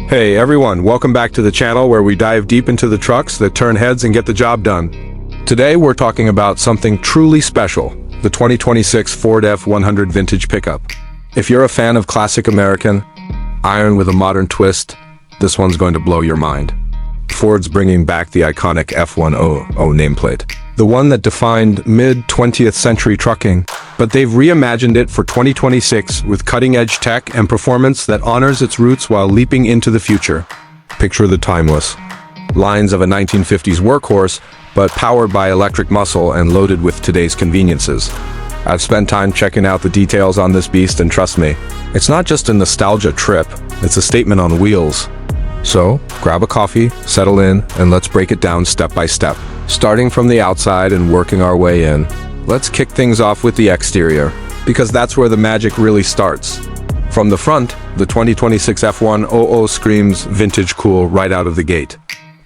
Hey everyone, welcome back to the channel where we dive deep into the trucks that turn heads and get the job done. Today we're talking about something truly special, the 2026 Ford F100 vintage pickup. If you're a fan of classic American, iron with a modern twist, this one's going to blow your mind. Ford's bringing back the iconic F100 nameplate, the one that defined mid-20th century trucking, but they've reimagined it for 2026 with cutting-edge tech and performance that honors its roots while leaping into the future. Picture the timeless lines of a 1950s workhorse, but powered by electric muscle and loaded with today's conveniences. I've spent time checking out the details on this beast, and trust me, it's not just a nostalgia trip, it's a statement on wheels. So, grab a coffee, settle in, and let's break it down step by step. Starting from the outside and working our way in, let's kick things off with the exterior, because that's where the magic really starts. From the front, the 2026 F100 screams vintage cool right out of the gate.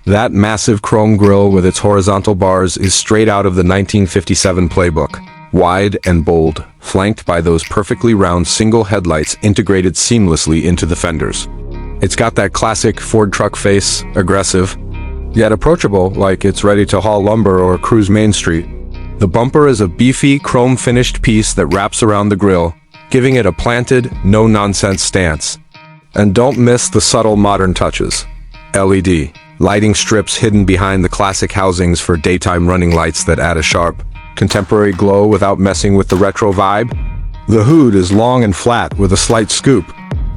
That massive chrome grille with its horizontal bars is straight out of the 1957 playbook. Wide and bold, flanked by those perfectly round single headlights integrated seamlessly into the fenders. It's got that classic Ford truck face, aggressive, yet approachable, like it's ready to haul lumber or cruise Main Street. The bumper is a beefy, chrome-finished piece that wraps around the grille, giving it a planted, no-nonsense stance. And don't miss the subtle modern touches. LED, lighting strips hidden behind the classic housings for daytime running lights that add a sharp, contemporary glow without messing with the retro vibe. The hood is long and flat with a slight scoop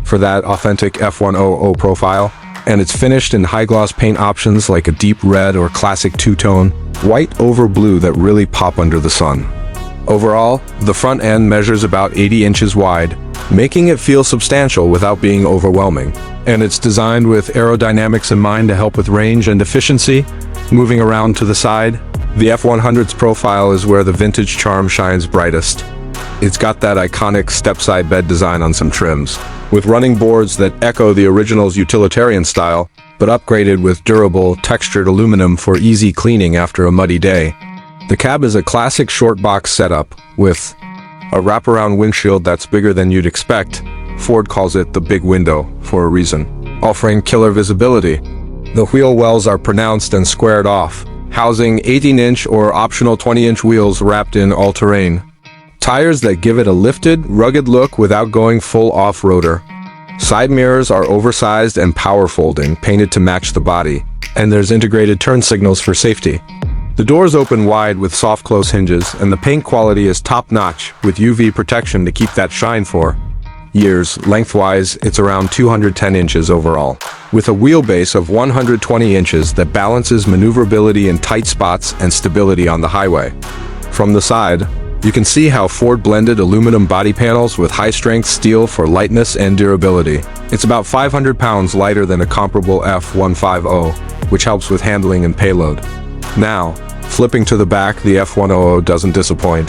for that authentic F100 profile, and it's finished in high-gloss paint options like a deep red or classic two-tone, white over blue that really pop under the sun. Overall, the front end measures about 80 inches wide, making it feel substantial without being overwhelming. And it's designed with aerodynamics in mind to help with range and efficiency. Moving around to the side, the F100's profile is where the vintage charm shines brightest. It's got that iconic step-side bed design on some trims, with running boards that echo the original's utilitarian style, but upgraded with durable, textured aluminum for easy cleaning after a muddy day. The cab is a classic short box setup, with a wraparound windshield that's bigger than you'd expect. Ford calls it the big window for a reason, offering killer visibility. The wheel wells are pronounced and squared off, housing 18-inch or optional 20-inch wheels wrapped in all-terrain. Tires that give it a lifted, rugged look without going full off-roader. Side mirrors are oversized and power-folding, painted to match the body, and there's integrated turn signals for safety. The doors open wide with soft-close hinges, and the paint quality is top-notch, with UV protection to keep that shine for years. Lengthwise, it's around 210 inches overall, with a wheelbase of 120 inches that balances maneuverability in tight spots and stability on the highway. From the side, you can see how Ford blended aluminum body panels with high-strength steel for lightness and durability. It's about 500 pounds lighter than a comparable F150, which helps with handling and payload. Now, flipping to the back, the F100 doesn't disappoint.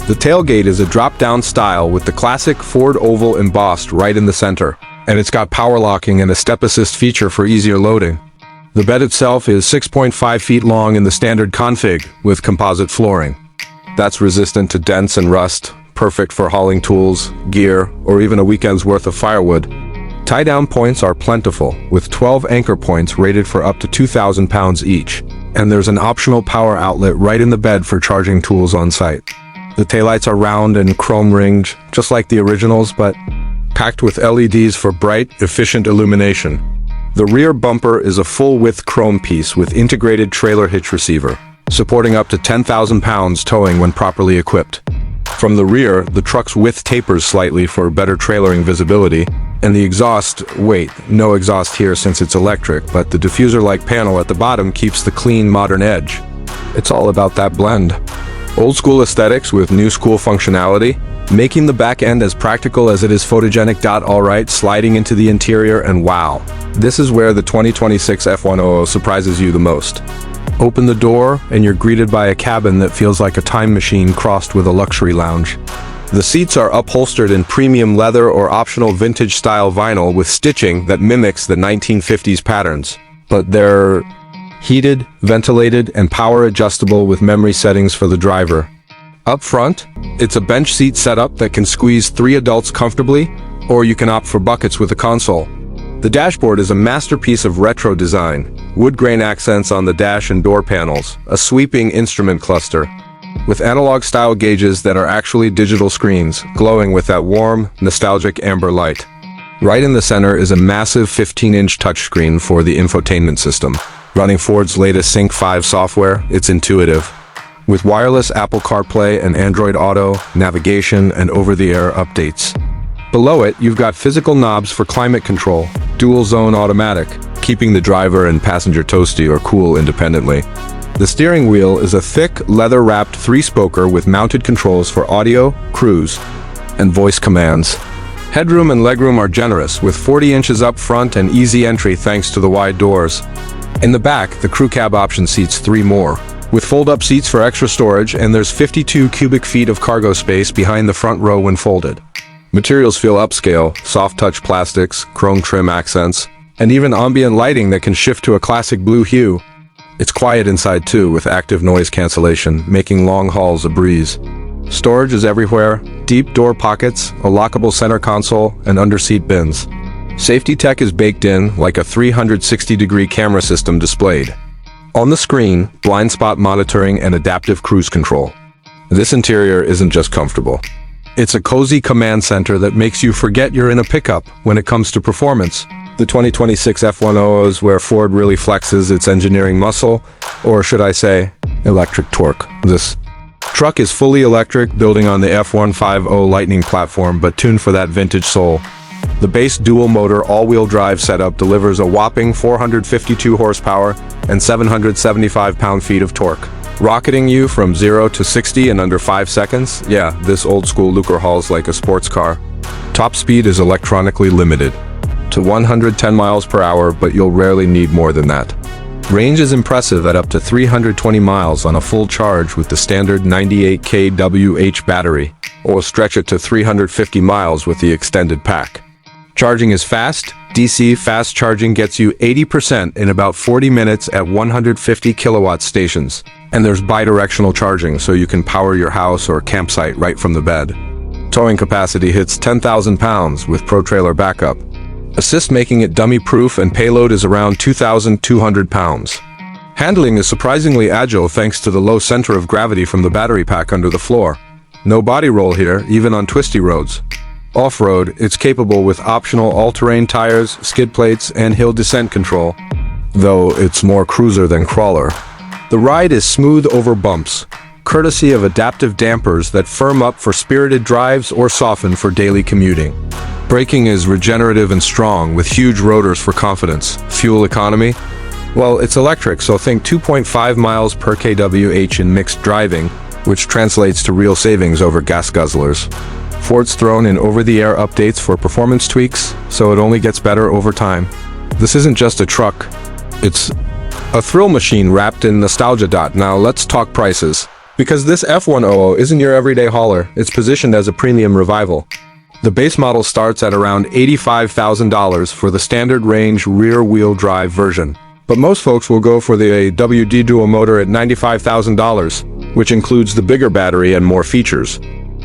The tailgate is a drop-down style with the classic Ford oval embossed right in the center, and it's got power locking and a step assist feature for easier loading. The bed itself is 6.5 feet long in the standard config with composite flooring. That's resistant to dents and rust, perfect for hauling tools, gear, or even a weekend's worth of firewood. Tie-down points are plentiful, with 12 anchor points rated for up to 2,000 pounds each, and there's an optional power outlet right in the bed for charging tools on site. The taillights are round and chrome-ringed, just like the originals, but packed with LEDs for bright, efficient illumination. The rear bumper is a full-width chrome piece with integrated trailer hitch receiver, supporting up to 10,000 pounds towing when properly equipped. From the rear, the truck's width tapers slightly for better trailering visibility, and the exhaust, no exhaust here since it's electric, but the diffuser-like panel at the bottom keeps the clean, modern edge. It's all about that blend. Old-school aesthetics with new-school functionality, making the back end as practical as it is photogenic. Alright, sliding into the interior, and wow, this is where the 2026 F100 surprises you the most. Open the door, and you're greeted by a cabin that feels like a time machine crossed with a luxury lounge. The seats are upholstered in premium leather or optional vintage-style vinyl with stitching that mimics the 1950s patterns. But they're heated, ventilated, and power-adjustable with memory settings for the driver. Up front, it's a bench seat setup that can squeeze 3 adults comfortably, or you can opt for buckets with a console. The dashboard is a masterpiece of retro design, wood grain accents on the dash and door panels, a sweeping instrument cluster, with analog-style gauges that are actually digital screens, glowing with that warm, nostalgic amber light. Right in the center is a massive 15-inch touchscreen for the infotainment system. Running Ford's latest Sync 5 software, it's intuitive, with wireless Apple CarPlay and Android Auto, navigation, and over-the-air updates. Below it, you've got physical knobs for climate control, dual-zone automatic, keeping the driver and passenger toasty or cool independently. The steering wheel is a thick, leather-wrapped three-spoker with mounted controls for audio, cruise, and voice commands. Headroom and legroom are generous, with 40 inches up front and easy entry thanks to the wide doors. In the back, the crew cab option seats 3 more, with fold-up seats for extra storage, and there's 52 cubic feet of cargo space behind the front row when folded. Materials feel upscale, soft-touch plastics, chrome trim accents, and even ambient lighting that can shift to a classic blue hue. It's quiet inside too, with active noise cancellation, making long hauls a breeze. Storage is everywhere, deep door pockets, a lockable center console, and under-seat bins. Safety tech is baked in, like a 360-degree camera system displayed. On the screen, blind spot monitoring and adaptive cruise control. This interior isn't just comfortable. It's a cozy command center that makes you forget you're in a pickup when it comes to performance. The 2026 F100 is where Ford really flexes its engineering muscle, or should I say, electric torque. This truck is fully electric, building on the F150 Lightning platform, but tuned for that vintage soul. The base dual-motor all-wheel drive setup delivers a whopping 452 horsepower and 775 pound-feet of torque, rocketing you from 0 to 60 in under 5 seconds. Yeah, this old-school Lucre hauls like a sports car. Top speed is electronically limited to 110 miles per hour, but you'll rarely need more than that. Range is impressive at up to 320 miles on a full charge with the standard 98 kWh battery, or stretch it to 350 miles with the extended pack. Charging is fast. DC fast charging gets you 80% in about 40 minutes at 150 kilowatt stations. And there's bidirectional charging, so you can power your house or campsite right from the bed. Towing capacity hits 10,000 pounds with ProTrailer backup. Assist making it dummy-proof, and payload is around 2,200 pounds. Handling is surprisingly agile thanks to the low center of gravity from the battery pack under the floor. No body roll here, even on twisty roads. Off-road, it's capable with optional all-terrain tires, skid plates, and hill descent control, though it's more cruiser than crawler. The ride is smooth over bumps, courtesy of adaptive dampers that firm up for spirited drives or soften for daily commuting. Braking is regenerative and strong, with huge rotors for confidence. Fuel economy? Well, it's electric, so think 2.5 miles per kWh in mixed driving, which translates to real savings over gas guzzlers. Ford's thrown in over-the-air updates for performance tweaks, so it only gets better over time. This isn't just a truck, it's a thrill machine wrapped in nostalgia. Now let's talk prices. Because this F100 isn't your everyday hauler, it's positioned as a premium revival. The base model starts at around $85,000 for the standard range rear-wheel drive version. But most folks will go for the WD dual motor at $95,000, which includes the bigger battery and more features.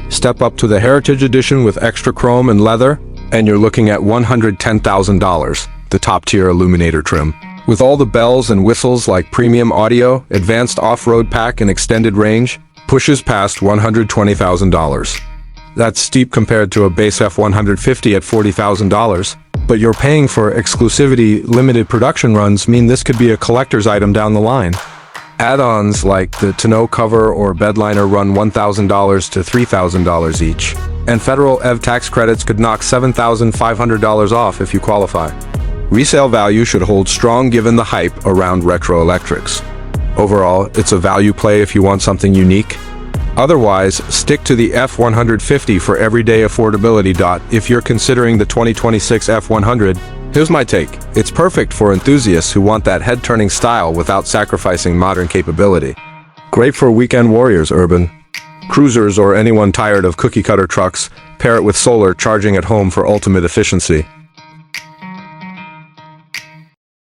Step up to the Heritage Edition with extra chrome and leather, and you're looking at $110,000, the top-tier Illuminator trim. With all the bells and whistles like premium audio, advanced off-road pack, and extended range, pushes past $120,000. That's steep compared to a base F150 at $40,000, but you're paying for exclusivity. Limited production runs mean this could be a collector's item down the line. Add-ons like the tonneau cover or bedliner run $1,000 to $3,000 each, and federal EV tax credits could knock $7,500 off if you qualify. Resale value should hold strong given the hype around retro electrics. Overall, it's a value play if you want something unique. Otherwise, stick to the F150 for everyday affordability. If you're considering the 2026 F100, here's my take. It's perfect for enthusiasts who want that head-turning style without sacrificing modern capability. Great for weekend warriors, urban cruisers, or anyone tired of cookie-cutter trucks. Pair it with solar charging at home for ultimate efficiency.